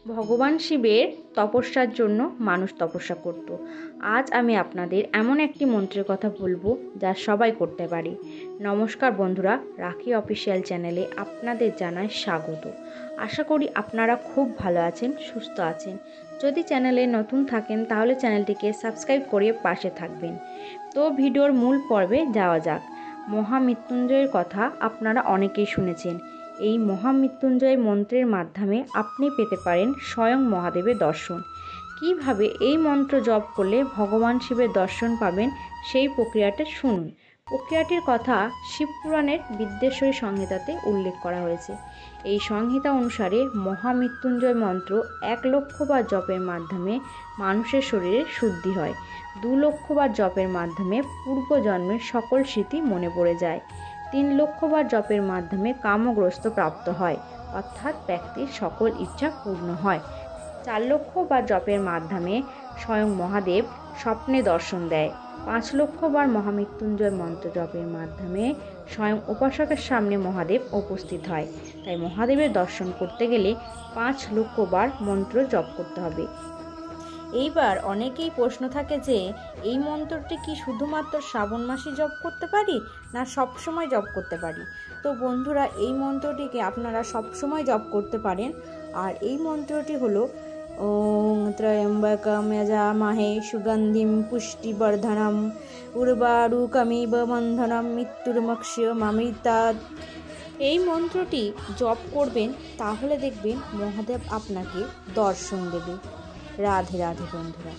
ভগবান শিবের তপস্যার জন্য মানুষ তপস্যা করত। আজ আমি আপনাদের এমন একটি মন্ত্রের কথা বলবো যা সবাই করতে পারে। নমস্কার বন্ধুরা, রাখি অফিসিয়াল চ্যানেলে আপনাদের জানাই স্বাগত। আশা করি আপনারা খুব ভালো আছেন, সুস্থ আছেন। যদি চ্যানেলে নতুন থাকেন তাহলে চ্যানেলটিকে সাবস্ক্রাইব করে পাশে থাকবেন। তো ভিডিওর মূল পর্বে যাওয়া যাক। মহামৃত্যুঞ্জয়ের কথা আপনারা অনেকেই শুনেছেন। এই মহামৃত্যুঞ্জয় মন্ত্রের মাধ্যমে আপনি পেতে পারেন স্বয়ং মহাদেবের দর্শন। কিভাবে এই মন্ত্র জপ করলে ভগবান শিবের দর্শন পাবেন সেই প্রক্রিয়াটা শুনুন। প্রক্রিয়াটির কথা শিবপুরাণের বিদ্যেশ্বরী সংহিতাতে উল্লেখ করা হয়েছে। এই সংহিতা অনুসারে মহামৃত্যুঞ্জয় মন্ত্র 1,00,000 বার জপের মাধ্যমে মানুষের শরীরে শুদ্ধি হয়। 2,00,000 বার জপের মাধ্যমে পূর্বজন্মের সকল স্মৃতি মনে পড়ে যায়। 3,00,000 বার জপের মাধ্যমে কামগ্রস্ত প্রাপ্ত হয়, অর্থাৎ ব্যক্তির সকল ইচ্ছা পূর্ণ হয়। 4,00,000 বার জপের মাধ্যমে স্বয়ং মহাদেব স্বপ্নে দর্শন দেয়। 5,00,000 বার মহামৃত্যুঞ্জয় মন্ত্র জপের মাধ্যমে স্বয়ং উপাসকের সামনে মহাদেব উপস্থিত হয়। তাই মহাদেবের দর্শন করতে গেলে 5,00,000 বার মন্ত্র জপ করতে হবে। এইবার অনেকেই প্রশ্ন থাকে যে এই মন্ত্রটি কি শুধুমাত্র শ্রাবণ মাসে জপ করতে পারি না সবসময় জপ করতে পারি? তো বন্ধুরা, এই মন্ত্রটিকে আপনারা সবসময় জপ করতে পারেন। আর এই মন্ত্রটি হলো ওং ত্র্যম্বকম যজামহে সুগন্ধিম পুষ্টিবর্ধনম উর্বারুকমিব বন্ধনম মৃত্যুর্মোক্ষমামৃতাৎ। এই মন্ত্রটি জপ করবেন, তাহলে দেখবেন মহাদেব আপনাকে দর্শন দেবে। রাধে রাধে বন্ধুরা।